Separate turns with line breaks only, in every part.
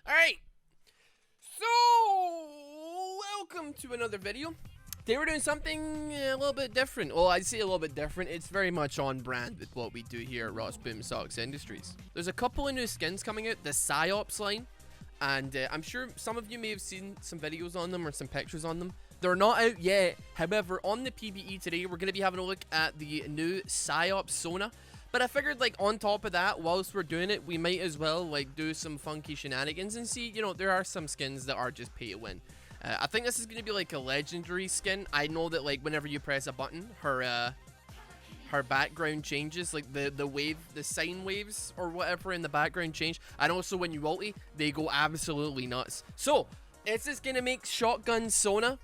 Alright, so welcome to another video. Today we're doing something a little bit different. Well, I'd say a little bit different. It's very much on brand with what we do here at Rossboomsocks Industries. There's a couple of new skins coming out, the PsyOps line, and I'm sure some of you may have seen some videos on them or some pictures on them. They're not out yet. However, on the PBE today, we're going to be having a look at the new PsyOps Sona. But I figured, like, on top of that, whilst we're doing it, we might as well, like, do some funky shenanigans and see, you know, there are some skins that are just pay to win. I think this is going to be, like, a legendary skin. I know that, like, whenever you press a button, her background changes, like, the sine waves or whatever in the background change. And also, when you ulti, they go absolutely nuts. So, is this going to make Shotgun Sona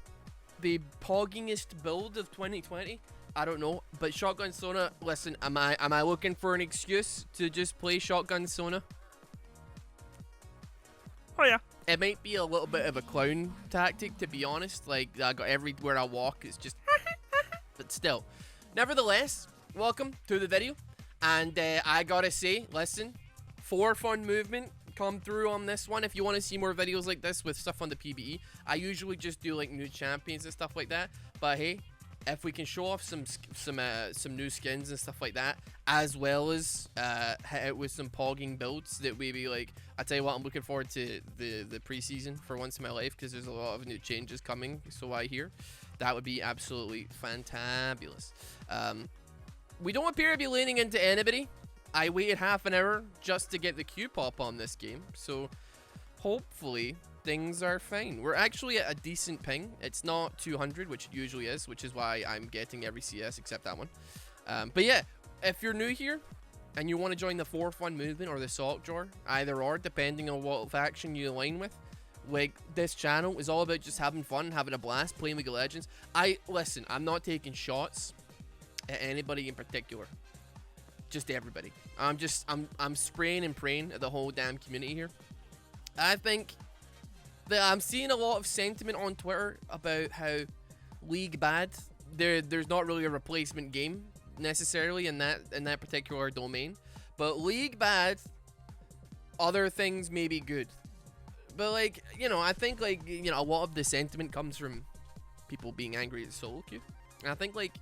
the poggingest build of 2020? I don't know, but Shotgun Sona, listen, am I looking for an excuse to just play Shotgun Sona?
Oh yeah.
It might be a little bit of a clown tactic, to be honest. Like, I got everywhere I walk, it's just but still. Nevertheless, welcome to the video. And I gotta say, listen, for fun movement, come through on this one. If you want to see more videos like this with stuff on the PBE, I usually just do like new champions and stuff like that. But hey, if we can show off some new skins and stuff like that, as well as hit out with some pogging builds that we be like, I tell you what, I'm looking forward to the preseason for once in my life, because there's a lot of new changes coming, so I hear. That would be absolutely fantabulous. We don't appear to be leaning into anybody. I waited half an hour just to get the Q pop on this game, so hopefully things are fine. We're actually at a decent ping. It's not 200, which it usually is, which is why I'm getting every CS except that one. But yeah, if you're new here and you want to join the For Fun movement or the Salt Jar, either or, depending on what faction you align with, like, this channel is all about just having fun, having a blast, playing League of Legends. Listen, I'm not taking shots at anybody in particular. Just everybody. I'm spraying and praying at the whole damn community here. I think that I'm seeing a lot of sentiment on Twitter about how League bad. There's not really a replacement game necessarily in that particular domain, but League bad. Other things may be good, but like, you know, I think, like, you know, a lot of the sentiment comes from people being angry at solo queue, and I think, like,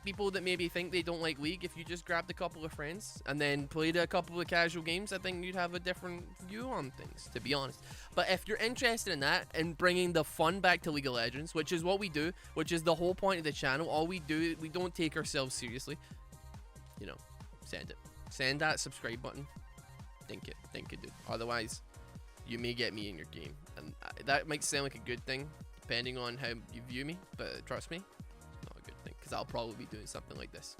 people that maybe think they don't like League, if you just grabbed a couple of friends and then played a couple of casual games, I think you'd have a different view on things, to be honest. But if you're interested in that and bringing the fun back to League of Legends, which is what we do, which is the whole point of the channel, all we do, we don't take ourselves seriously, you know, send it. Send that subscribe button. Think it, dude. Otherwise, you may get me in your game. And that might sound like a good thing, depending on how you view me, but trust me, because I'll probably be doing something like this.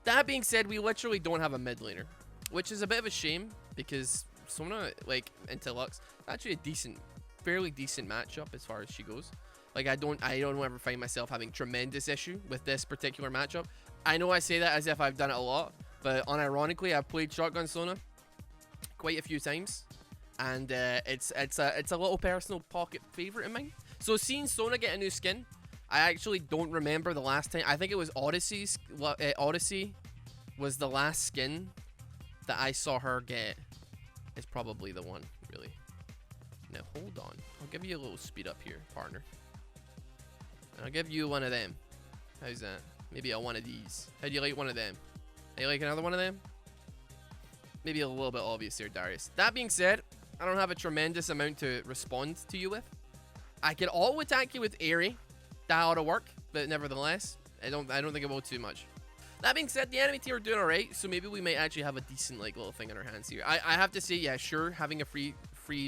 That being said, we literally don't have a mid laner, which is a bit of a shame, because Sona, like, into Lux, actually a decent, fairly decent matchup as far as she goes. Like, I don't ever find myself having tremendous issue with this particular matchup. I know I say that as if I've done it a lot, but unironically, I've played Shotgun Sona quite a few times, and it's a little personal pocket favorite of mine. So seeing Sona get a new skin, I actually don't remember the last time. I think it was Odyssey was the last skin that I saw her get. It's probably the one, really. Now, hold on. I'll give you a little speed up here, partner. And I'll give you one of them. How's that? Maybe one of these. How do you like one of them? How you like another one of them? Maybe a little bit obvious there, Darius. That being said, I don't have a tremendous amount to respond to you with. I could auto attack you with Airy. That ought to work, but nevertheless, I don't think it will too much. That being said, the enemy team are doing alright, so maybe we might actually have a decent, like, little thing in our hands here. I have to say, yeah, sure, having a free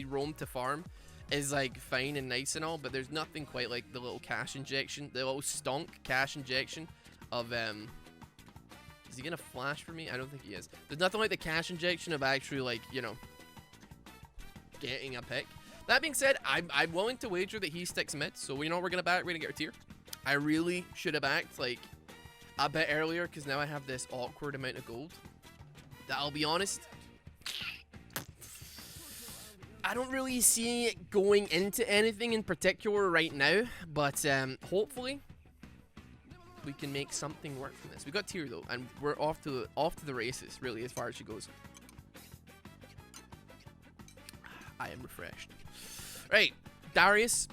roam to farm is, like, fine and nice and all, but there's nothing quite like the little cash injection, the little stonk cash injection of, is he gonna flash for me? I don't think he is. There's nothing like the cash injection of actually, like, you know, getting a pick. That being said, I'm willing to wager that he sticks mid, so you know we're gonna get our tier. I really should have backed, like, a bit earlier, because now I have this awkward amount of gold that, I'll be honest, I don't really see it going into anything in particular right now, but hopefully we can make something work from this. We got tier though, and we're off to the races, really, as far as she goes. I am refreshed. Right, Darius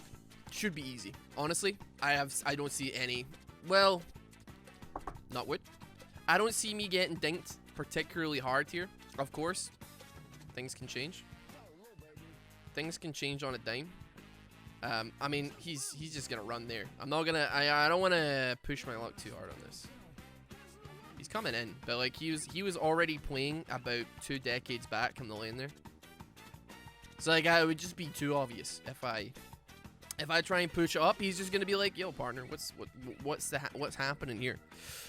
should be easy. Honestly, I don't see any. Well, not wood. I don't see me getting dinked particularly hard here. Of course, things can change. Things can change on a dime. I mean, he's just gonna run there. I'm not gonna. I don't want to push my luck too hard on this. He's coming in, but like he was already playing about 2 decades back in the lane there. So like it would just be too obvious if I try and push up. He's just gonna be like, "Yo, partner, what's happening here?"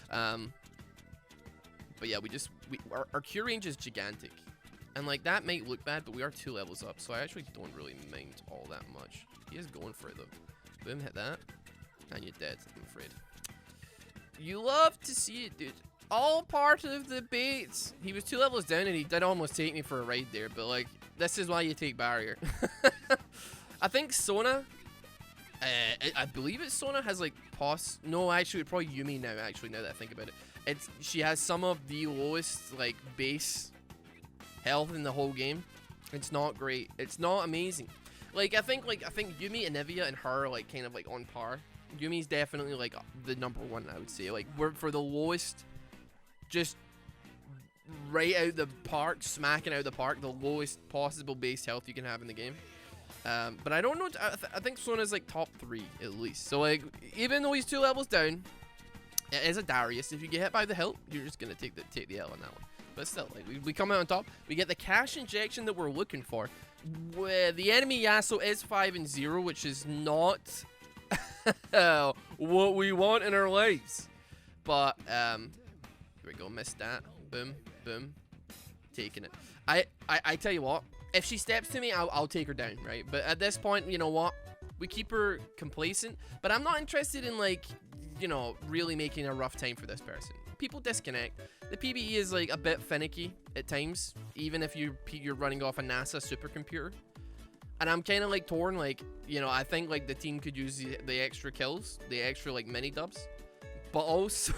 But yeah, our Q range is gigantic, and like that might look bad, but we are 2 levels up, so I actually don't really mind all that much. He is going for it though. Boom, hit that, and you're dead. I'm afraid. You love to see it, dude. All part of the bait. He was 2 levels down, and he did almost take me for a ride there, but like this is why you take barrier. I think Sona. I believe it's Sona has like no, actually probably Yumi now. Actually, now that I think about it, she has some of the lowest like base health in the whole game. It's not great. It's not amazing. I think Yumi and Nivea and her are like kind of like on par. Yumi's definitely like the #1, I would say. Like we're for the lowest, just right out the park, smacking out the park, the lowest possible base health you can have in the game. But I don't know. I think Sona's like top 3 at least. So like, even though he's 2 levels down, it is a Darius. If you get hit by the hilt, you're just gonna take the L on that one. But still, like we come out on top. We get the cash injection that we're looking for. The enemy Yasuo is 5-0, which is not what we want in our lives. But here we go. Missed that. Boom, boom. Taking it. I tell you what. If she steps to me, I'll take her down, right? But at this point, you know what? We keep her complacent. But I'm not interested in, like, you know, really making a rough time for this person. People disconnect. The PvE is, like, a bit finicky at times, even if you're running off a NASA supercomputer. And I'm kind of, like, torn. Like, you know, I think, like, the team could use the extra kills, the extra, like, mini dubs. But also...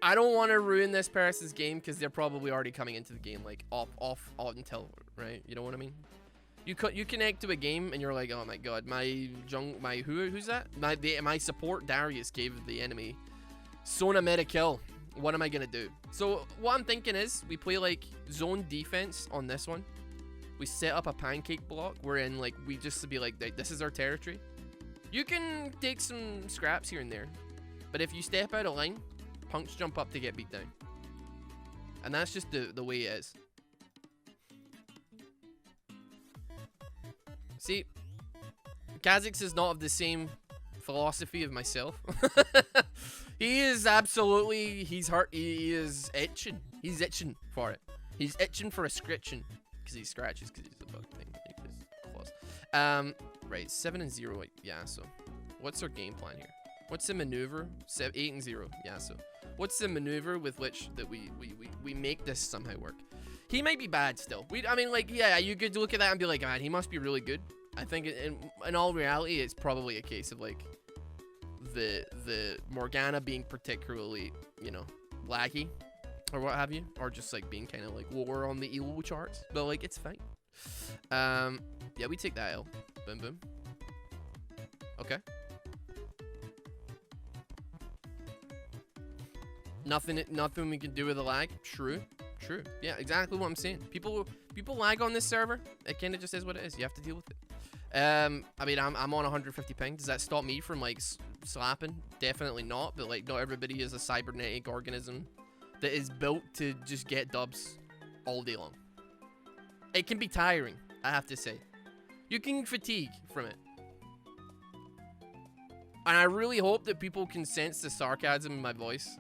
I don't want to ruin this person's game because they're probably already coming into the game like off until, right? You know what I mean? You connect to a game and you're like, oh my god, who's that? My support Darius gave the enemy Sona meta kill. What am I gonna do? So what I'm thinking is we play like zone defense on this one. We set up a pancake block wherein like we just be like this is our territory. You can take some scraps here and there, but if you step out of line, punks jump up to get beat down. And that's just the way it is. See, Kha'Zix is not of the same philosophy of myself. He is absolutely, he's hurt, he is itching. He's itching for it. He's itching for a scritching. Because he scratches, because he's a bug thing. Right, 7-0, yeah, so. What's our game plan here? What's the maneuver? 8-0, yeah, so. What's the maneuver with which that we make this somehow work? He might be bad still. I mean, like, yeah, you could look at that and be like, man, he must be really good. I think in all reality, it's probably a case of like the Morgana being particularly, you know, laggy or what have you, or just like being kind of like lower on the elo charts. But like, it's fine. Yeah, we take that L. Boom, boom. Okay. Nothing we can do with the lag. True. Yeah, exactly what I'm saying. People lag on this server. It kind of just is what it is. You have to deal with it. I mean, I'm on 150 ping. Does that stop me from like slapping? Definitely not. But like, not everybody is a cybernetic organism that is built to just get dubs all day long. It can be tiring, I have to say. You can fatigue from it. And I really hope that people can sense the sarcasm in my voice.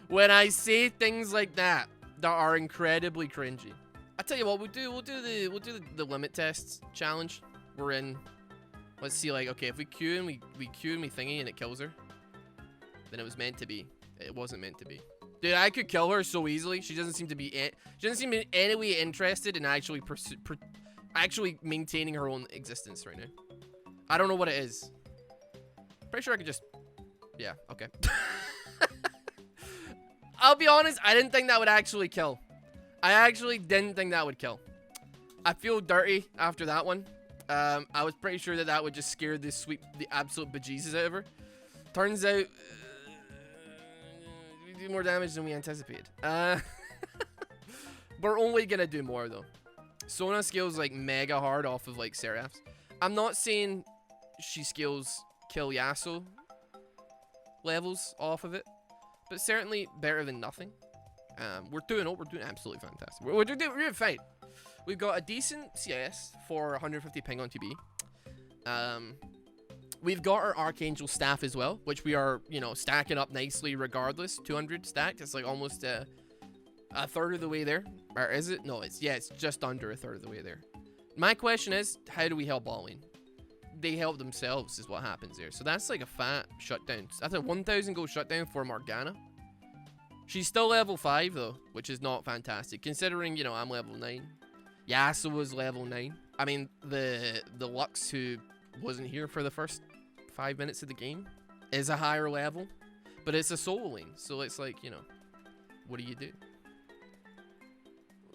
When I say things like that are incredibly cringy. I tell you what, we'll do the limit tests challenge. We're in. Let's see, like, okay, if we Q and we Q and we thingy and it kills her, then it was meant to be. It wasn't meant to be. Dude, I could kill her so easily. She doesn't seem to be in any way interested in actually actually maintaining her own existence right now. I don't know what it is. Pretty sure I could just... Yeah, okay. I'll be honest, I didn't think that would actually kill. I actually didn't think that would kill. I feel dirty after that one. I was pretty sure that that would just scare the absolute bejesus out of her. Turns out, we do more damage than we anticipated. We're only gonna do more though. Sona scales like mega hard off of like Seraphs. I'm not saying she scales kill Yasuo levels off of it, but certainly better than nothing. We're doing absolutely fantastic. We're doing fine. We've got a decent CS for 150 ping on TB. We've got our Archangel staff as well, which we are, you know, stacking up nicely regardless. 200 stacked. It's like almost a third of the way there. Or is it? No, it's just under a third of the way there. My question is, how do we help bot lane? They help themselves is what happens there. So that's like a fat shutdown. That's a 1,000 gold shutdown for Morgana. She's still level 5 though, which is not fantastic considering, you know, I'm level 9. Yasuo was level 9. I mean, the Lux who wasn't here for the first 5 minutes of the game is a higher level, but it's a solo lane, so it's like, you know, what do you do?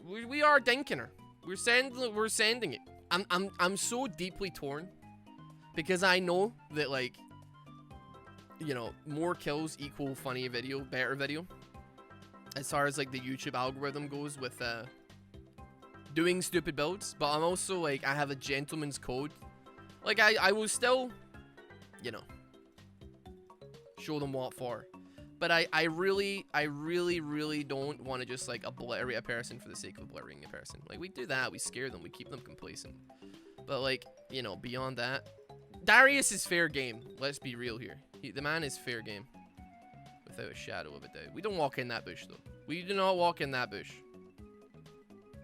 We are dinking her. We're sending it. I'm so deeply torn because I know that, like, you know, more kills equal funny video, better video. As far as like the YouTube algorithm goes with doing stupid builds, but I'm also like, I have a gentleman's code. Like I will still, you know, show them what for. But I really don't want to just like obliterate a person for the sake of obliterating a person. Like we do that, we scare them, we keep them complacent. But like, you know, beyond that, Darius is fair game. Let's be real here. The man is fair game. Without a shadow of a doubt. We don't walk in that bush though. We do not walk in that bush.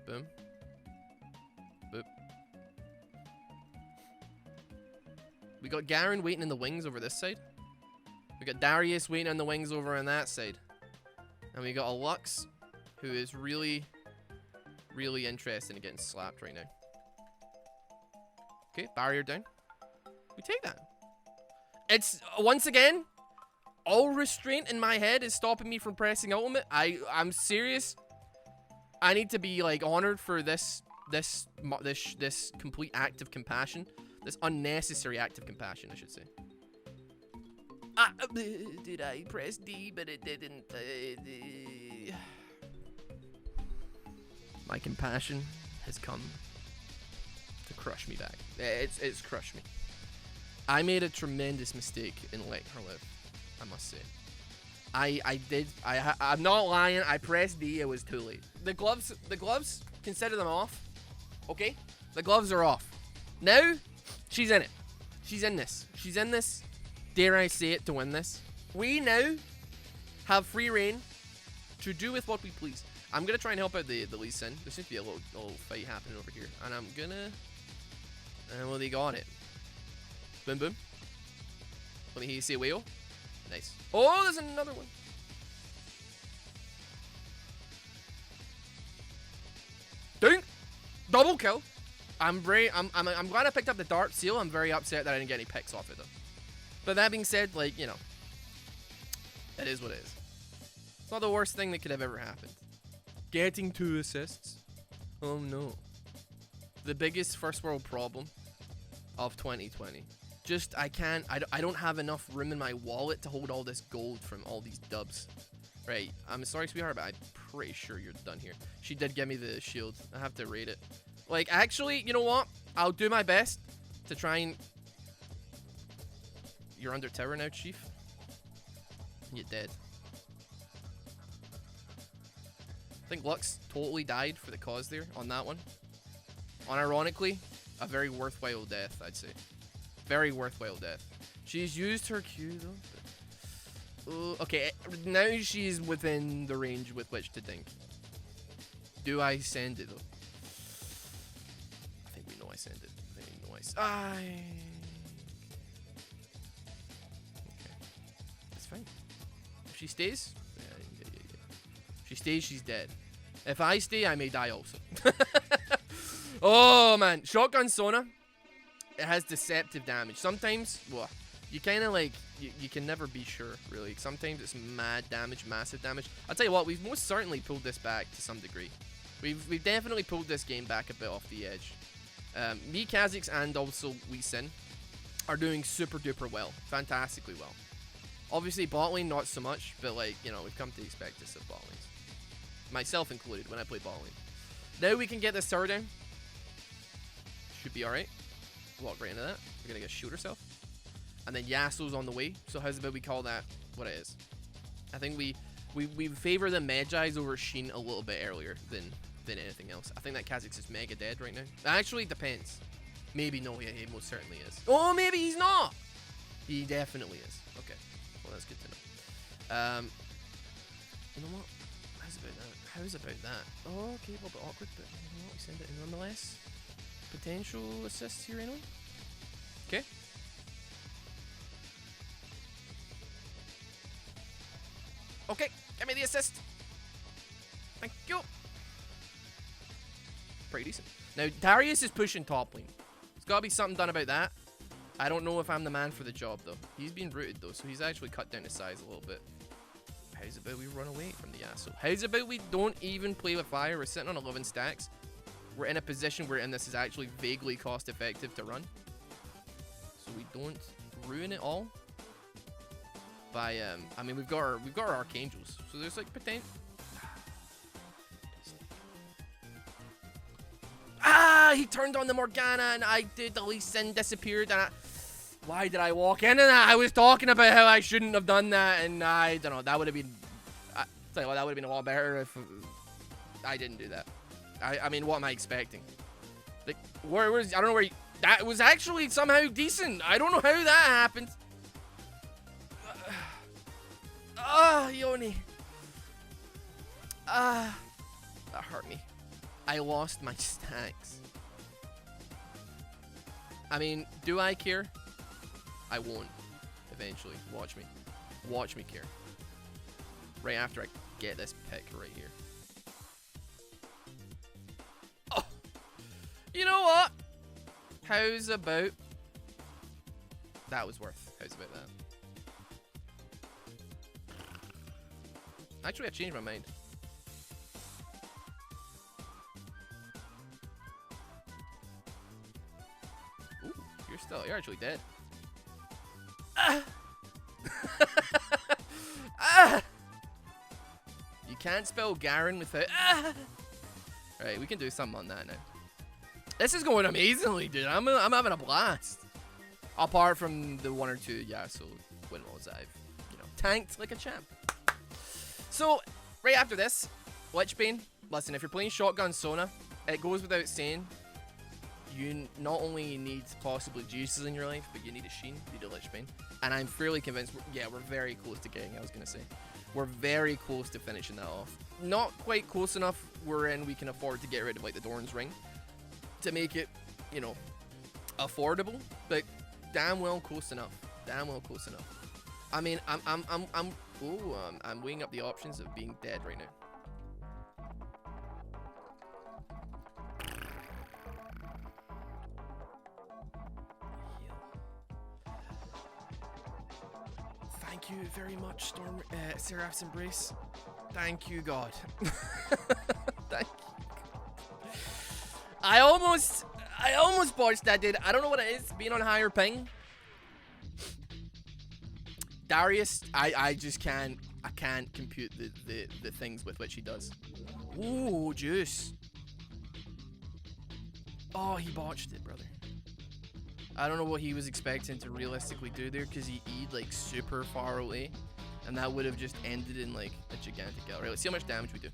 Boom. Boop. We got Garen waiting in the wings over this side. We got Darius waiting on the wings over on that side. And we got a Lux who is really interested in getting slapped right now. Okay, barrier down. We take that. It's, once again, all restraint in my head is stopping me from pressing ultimate. I'm serious. I need to be like honored for this complete act of compassion. This unnecessary act of compassion, I should say. Did I press D, but it didn't. My compassion has come to crush me back. It's crushed me. I made a tremendous mistake in letting her live, I must say. I'm not lying. I pressed D. It was too late. The gloves, consider them off. Okay? The gloves are off. Now, she's in it. She's in this. She's in this. Dare I say it, to win this. We now have free reign to do with what we please. I'm going to try and help out the Lee Sin. There seems to be a little fight happening over here. And I'm going to... well, they got it. Boom, boom. Let me hear you say whale. Nice. Oh, there's another one. Ding! Double kill. I'm glad I picked up the dart seal. I'm very upset that I didn't get any picks off it though. But that being said, like, you know, it is what it is. It's not the worst thing that could have ever happened. Getting 2 assists. Oh no. The biggest first world problem of 2020. Just, I don't have enough room in my wallet to hold all this gold from all these dubs. Right, I'm sorry, sweetheart, but I'm pretty sure you're done here. She did give me the shield. I have to rate it. Like, actually, you know what? I'll do my best to try and... You're under terror now, Chief. You're dead. I think Lux totally died for the cause there on that one. Unironically, a very worthwhile death, I'd say. Very worthwhile death. She's used her Q though. Okay, now she's within the range with which to dink. Do I send it though? I think we know I send it. I think we know okay. That's fine. If she stays, yeah. If she stays, she's dead. If I stay, I may die also. Oh man, Shotgun Sona. It has deceptive damage. Sometimes, well, you kind of like, you can never be sure, really. Sometimes it's mad damage, massive damage. I'll tell you what, we've most certainly pulled this back to some degree. We've definitely pulled this game back a bit off the edge. Me, Kha'Zix, and also Lee Sin are doing super duper well. Fantastically well. Obviously, bot lane not so much, but like, you know, we've come to expect this of bot lanes. Myself included when I play bot lane. Now we can get this tower down. Should be alright. Walk right into that. We're gonna get shoot herself. And then Yasuo's on the way. So how's about we call that what it is? I think we favor the Magi's over Sheen a little bit earlier than anything else. I think that Kha'Zix is mega dead right now. Actually, it depends. Maybe no, yeah, he most certainly is. Oh, maybe he's not. He definitely is. Okay, well that's good to know. You know what? How's about that? How's about that? Oh, okay, a little bit awkward, but you know what? We send it in nonetheless. Potential assists here anyway. Okay. Okay, give me the assist. Thank you. Pretty decent. Now, Darius is pushing top lane. There's got to be something done about that. I don't know if I'm the man for the job, though. He's been rooted, though, so he's actually cut down his size a little bit. How's about we run away from the Yasuo? How's about we don't even play with fire? We're sitting on 11 stacks. We're in a position where this is actually vaguely cost-effective to run. So we don't ruin it all. By, I mean, we've got our Archangels, so there's like potential. Ah, he turned on the Morgana, and I did. The Lee Sin disappeared, and why did I walk into that? I was talking about how I shouldn't have done that, and I don't know. That would have been, tell you what, that would have been a lot better if I didn't do that. I mean, what am I expecting? Like, where's I don't know where. That was actually somehow decent. I don't know how that happened. Yoni. That hurt me. I lost my stacks. I mean, do I care? I won't. Eventually. Watch me. Watch me care. Right after I get this pick right here. Oh! You know what? How's about... That was worth. How's about that? Actually, I changed my mind. Ooh, you're actually dead. Ah! Ah! You can't spell Garen without. Ah! Alright, we can do something on that now. This is going amazingly, dude. I'm having a blast. Apart from the 1 or 2 Yasuo win rolls I've, you know, tanked like a champ. So, right after this, Lichbane. Listen, if you're playing Shotgun Sona, it goes without saying, you not only need possibly juices in your life, but you need a Sheen, you need a Lichbane. And I'm fairly convinced, we're very close to getting it, I was going to say. We're very close to finishing that off. Not quite close enough wherein we can afford to get rid of, like, the Dorn's Ring to make it, you know, affordable, but damn well close enough. Damn well close enough. I mean, I'm weighing up the options of being dead right now. Thank you very much, Storm, Seraph's Embrace. Thank you, God. Thank you. I almost botched that, dude. I don't know what it is, being on higher ping. Darius, I just can't, I can't compute the things with which he does. Ooh, juice. Oh, he botched it, brother. I don't know what he was expecting to realistically do there, because he E'd like super far away, and that would have just ended in like a gigantic kill. Right, let's see how much damage we do.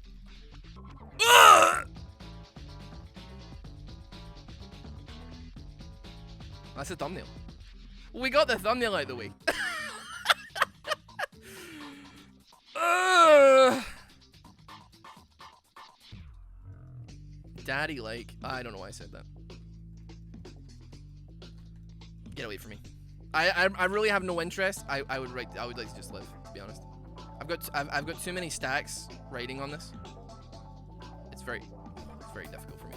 That's a thumbnail. Well, we got the thumbnail out of the way. Daddy, like, I don't know why I said that. Get away from me. I really have no interest. I would like to just live, to be honest. I've got too many stacks writing on this. It's very difficult for me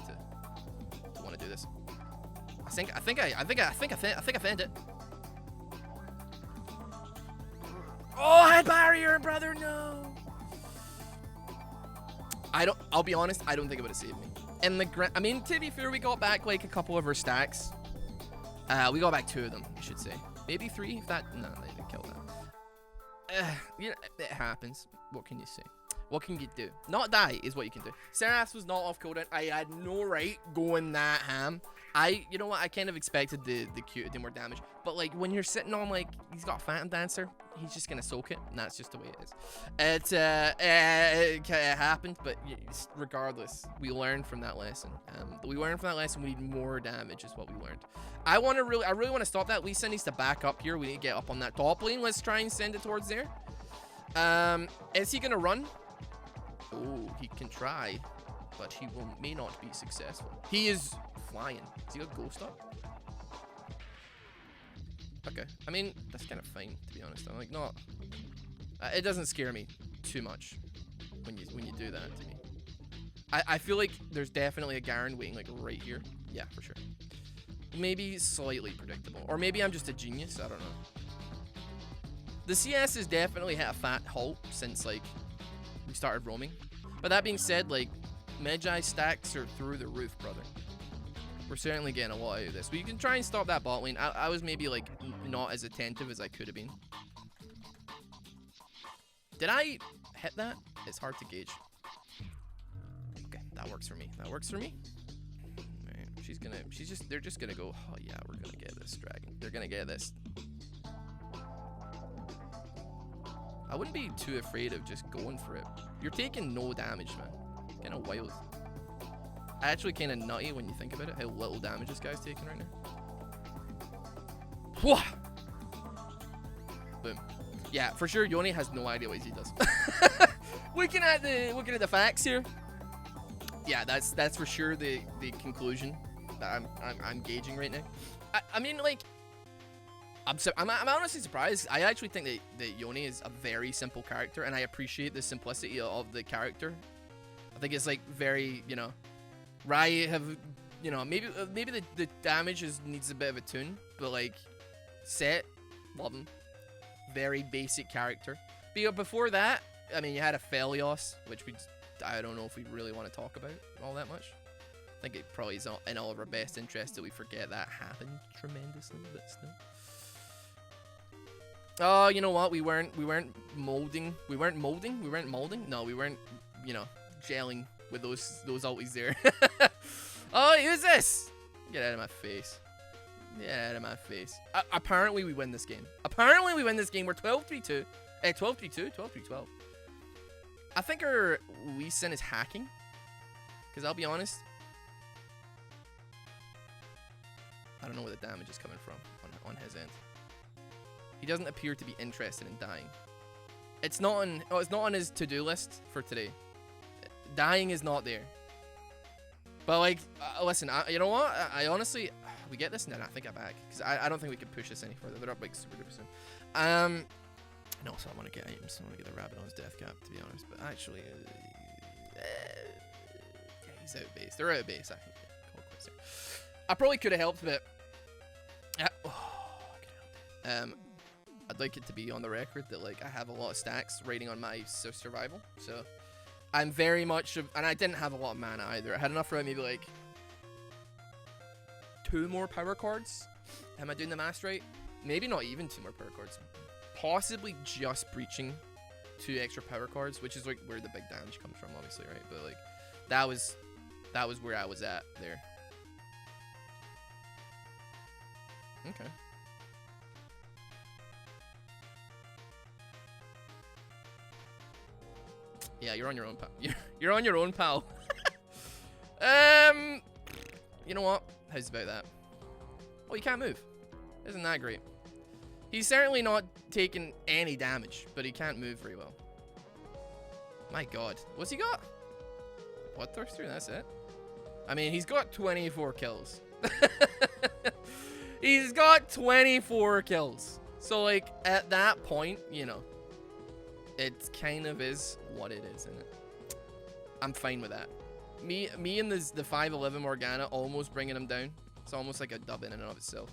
to want to do this. I think I found it. Oh, head barrier, brother, no. I'll be honest, I don't think it would have saved me. In the I mean, to be fair, we got back like a couple of our stacks. We got back 2 of them, I should say. Maybe 3 if that, no, they didn't kill that. You know, it happens. What can you say? What can you do? Not die is what you can do. Seraphs was not off cooldown. I had no right going that ham. You know what? I kind of expected the Q to do more damage. But like when you're sitting on like, he's got Phantom Dancer, he's just gonna soak it, and that's just the way it is. It happened, but regardless, we learned from that lesson. We learned from that lesson. We need more damage, is what we learned. I really want to stop that. Lisa needs to back up here. We need to get up on that top lane. Let's try and send it towards there. Is he gonna run? Oh, he can try, but he may not be successful. He is flying. Has he got ghost up? Okay, I mean, that's kind of fine, to be honest. I'm like, not... it doesn't scare me too much when you do that to me. I feel like there's definitely a Garen waiting, like, right here. Yeah, for sure. Maybe slightly predictable. Or maybe I'm just a genius, I don't know. The CS has definitely hit a fat halt since, like, we started roaming. But that being said, like, Magi stacks are through the roof, brother. We're certainly getting a lot out of this. We can try and stop that bot lane. I was maybe, like, not as attentive as I could have been. Did I hit that? It's hard to gauge. Okay, that works for me. That works for me. Alright, they're just gonna go, oh yeah, we're gonna get this dragon. They're gonna get this. I wouldn't be too afraid of just going for it. You're taking no damage, man. Kind of wild. Actually kind of nutty when you think about it, how little damage this guy's taking right now. Whoa! Boom. Yeah, for sure, Yoni has no idea what he does. looking at the facts here. Yeah, that's for sure the conclusion that I'm gauging right now. I mean, like, I'm honestly surprised. I actually think that Yoni is a very simple character, and I appreciate the simplicity of the character. I think it's like very, you know, Riot have, you know, maybe the damage needs a bit of a tune, but like, Set, love him. Very basic character. But before that, I mean, you had a Phelios, which I don't know if we really want to talk about all that much. I think it probably is in all of our best interest that we forget that happened tremendously, but still. Oh, you know what? We weren't molding. We weren't molding. No, we weren't, you know, gelling with those ultis there. Oh, who's this? Get out of my face. Get out of my face. Apparently we win this game. Apparently we win this game. We're 12-3-2. 12-3-2? 12-3-12. I think our Lee Sin is hacking. Because I'll be honest, I don't know where the damage is coming from on his end. He doesn't appear to be interested in dying. It's not on his to-do list for today. Dying is not there. But like, listen, you know what? I honestly, we get this, and then I think I'm back because I don't think we can push this any further. They're up like super duper soon. No, so I want to get items. I want to get the rabbit on his death cap, to be honest. But actually, yeah, he's out of base. They're out of base. I think. Yeah, call quits there. I probably could have helped, but I could have helped. I'd like it to be on the record that like I have a lot of stacks rating on my survival, so I'm very much and I didn't have a lot of mana either. I had enough for maybe like 2 more power cards. Am I doing the math right? Maybe not even 2 more power cards. Possibly just breaching 2 extra power cards, which is like where the big damage comes from, obviously, right? But like that was where I was at there. Okay. Yeah, you're on your own, pal. You're on your own, pal. You know what? How's about that? Oh, you can't move. Isn't that great? He's certainly not taking any damage, but he can't move very well. My God, what's he got? Bloodthirster, that's it. I mean, he's got 24 kills. He's got 24 kills. So, like, at that point, you know, it kind of is what it is, isn't it? I'm fine with that. Me and the 5'11 Morgana almost bringing him down. It's almost like a dub in and of itself.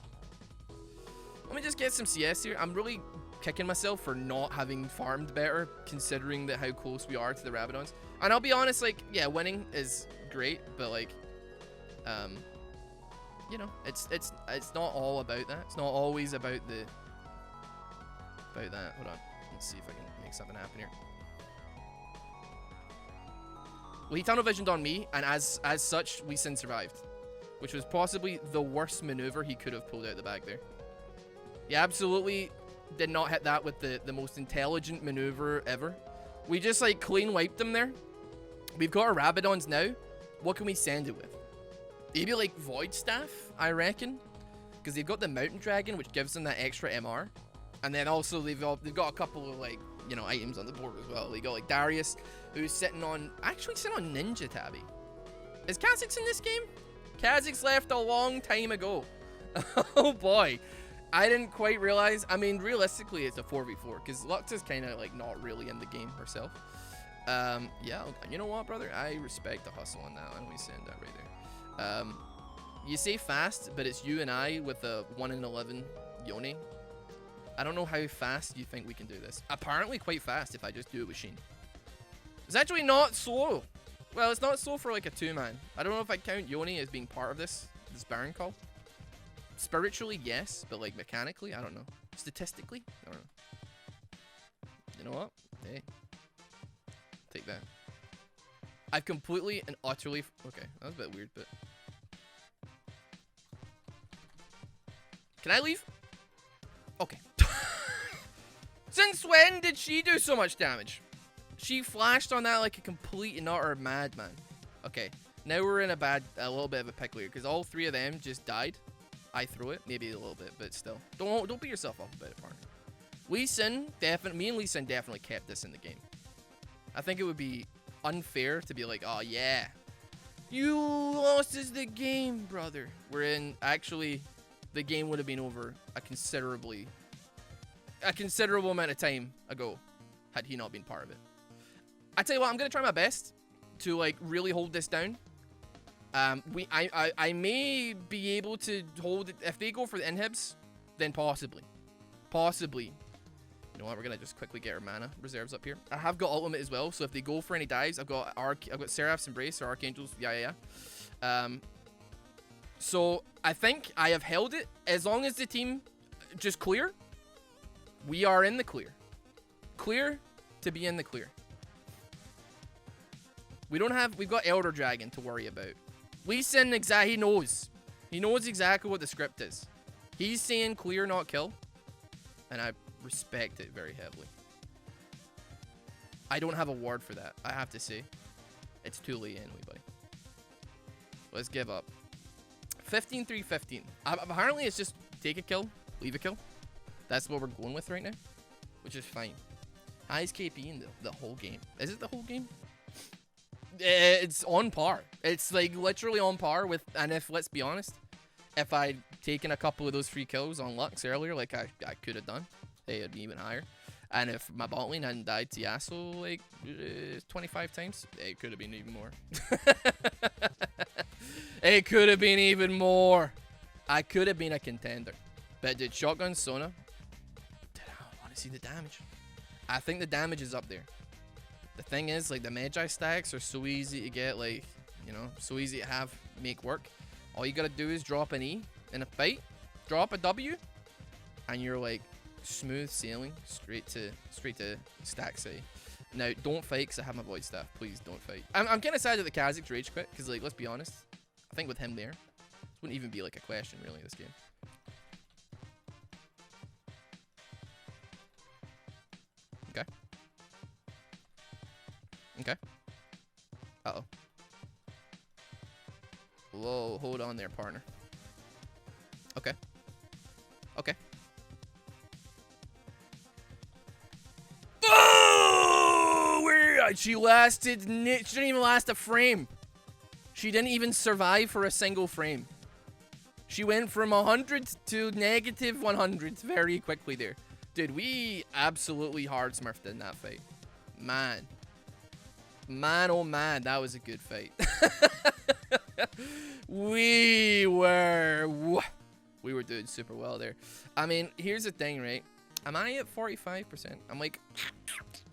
Let me just get some CS here. I'm really kicking myself for not having farmed better, considering that how close we are to the Rabadons. And I'll be honest, like, yeah, winning is great, but like, you know, it's not all about that. It's not always about that. Hold on, let's see if I can make something happen here. Well, he tunnel visioned on me, and as such, Lee Sin survived, which was possibly the worst maneuver he could have pulled out the bag there. He absolutely did not hit that with the most intelligent maneuver ever. We just like clean wiped him there. We've got our Rabadons now. What can we send it with? Maybe like Void Staff, I reckon, because they've got the Mountain Dragon, which gives them that extra MR, and then also they've got a couple of like, you know, items on the board as well. They got like Darius, who's sitting on Ninja Tabby. Is Kha'Zix in this game? Kha'Zix left a long time ago. Oh boy. I didn't quite realize. I mean, realistically, it's a 4v4 because Lux is kind of like not really in the game herself. Yeah, you know what, brother? I respect the hustle on that. Why don't we send that right there? You say fast, but it's you and I with a 1 in 11 Yone. I don't know how fast you think we can do this. Apparently quite fast if I just do it with Sheen. It's actually not slow. Well, it's not slow for like a 2-man. I don't know if I count Yone as being part of this Baron call. Spiritually, yes, but like mechanically, I don't know. Statistically, I don't know. You know what? Hey, take that. I've completely and utterly. Okay, that was a bit weird, but can I leave? Okay. Since when did she do so much damage? She flashed on that like a complete and utter madman. Okay, now we're in a little bit of a pickle here because all three of them just died. I threw it, maybe a little bit, but still. Don't beat yourself up about it, partner. Me and Lee Sin definitely kept this in the game. I think it would be unfair to be like, oh yeah, you lost us the game, brother. Wherein actually the game would have been over a considerable amount of time ago had he not been part of it. I tell you what, I'm gonna try my best to like really hold this down. I may be able to hold it if they go for the inhibs, then possibly. You know what? We're gonna just quickly get our mana reserves up here. I have got ultimate as well, so if they go for any dives, I've got Seraph's Embrace or Archangel's. Yeah. So I think I have held it as long as the team just clear. We are in the clear. Clear to be in the clear. We've got Elder Dragon to worry about. Lee Sin, he knows. He knows exactly what the script is. He's saying clear, not kill. And I respect it very heavily. I don't have a word for that, I have to say. It's too late anyway, buddy. Let's give up. 15-3-15. Apparently, it's just take a kill, leave a kill. That's what we're going with right now, which is fine. Highest KP in the whole game. Is it the whole game? It's on par. It's like literally on par with, and if, let's be honest, if I'd taken a couple of those free kills on Lux earlier, like I could have done, it'd be even higher. And if my bot lane hadn't died to Yasuo like 25 times, it could have been even more. It could have been even more. I could have been a contender. But did Shotgun Sona? I want to see the damage. I think the damage is up there. The thing is, like, the Magi stacks are so easy to get, like, you know, so easy to make work. All you gotta do is drop an E in a fight, drop a W, and you're like smooth sailing straight to stack say. Now, don't fight because I have my void staff. Please don't fight. I'm kind of sad that the Kha'Zix rage quit because, like, let's be honest, I think with him there, this wouldn't even be like a question really in this game. Okay. Okay. Uh-oh. Whoa, hold on there, partner. Okay. Okay. Oh! She lasted... She didn't even last a frame. She didn't even survive for a single frame. She went from 100 to negative 100 very quickly there. Dude, we absolutely hard smurfed in that fight. Man. Man, oh man, that was a good fight. We were doing super well there. I mean, here's the thing, right? Am I at 45%? I'm like,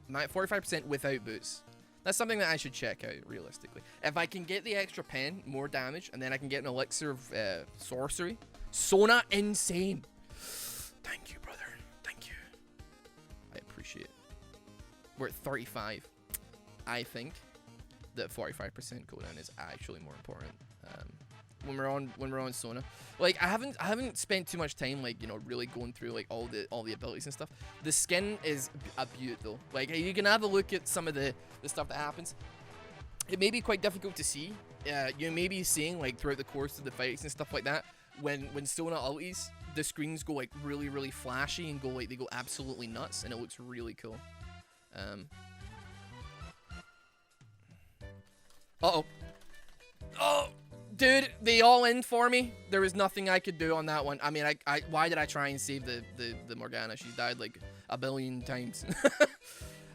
am I at 45% without boots? That's something that I should check out, realistically. If I can get the extra pen, more damage, and then I can get an elixir of sorcery. Sona, insane. Thank you, brother. Thank you. I appreciate it. We're at 35. I think that 45% cooldown is actually more important. When we're on Sona, like I haven't spent too much time like, you know, really going through like all the abilities and stuff. The skin is a beaut though. Like you can have a look at some of the stuff that happens. It may be quite difficult to see. You may be seeing like throughout the course of the fights and stuff like that, when Sona ulties, the screens go like really flashy and they go absolutely nuts, and it looks really cool. Uh-oh. Oh, dude, they all in for me. There was nothing I could do on that one. I mean, why did I try and save the Morgana? She's died like a billion times.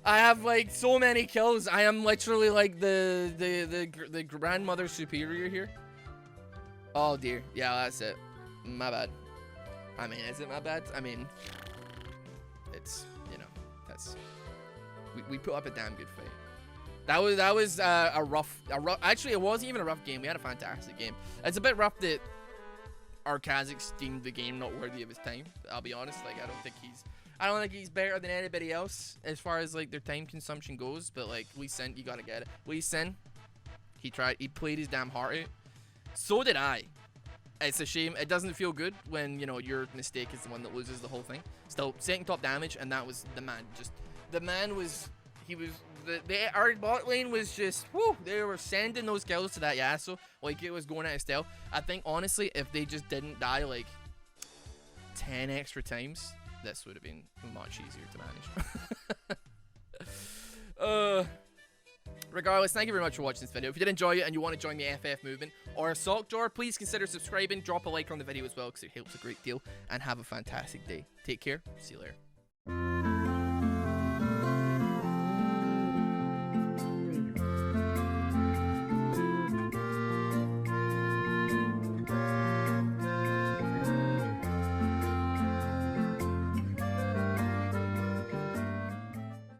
I have like so many kills. I am literally like the grandmother superior here. Oh dear. Yeah, that's it. My bad. I mean, is it my bad? I mean, it's, you know, that's, we put up a damn good fight. That was a rough. Actually, it wasn't even a rough game. We had a fantastic game. It's a bit rough that our Kazakhs deemed the game not worthy of his time. I'll be honest. Like, I don't think he's better than anybody else as far as like their time consumption goes. But like Lee Sin, you gotta get it. Lee Sin, he played his damn heart out. So did I. It's a shame. It doesn't feel good when, you know, your mistake is the one that loses the whole thing. Still, second top damage, and that was the man. Our bot lane was just, whoo, they were sending those kills to that Yasuo like it was going out of style. I think, honestly, if they just didn't die like 10 extra times, this would have been much easier to manage. Regardless, thank you very much for watching this video. If you did enjoy it and you want to join the FF movement or a sock drawer, please consider subscribing. Drop a like on the video as well because it helps a great deal. And have a fantastic day. Take care. See you later.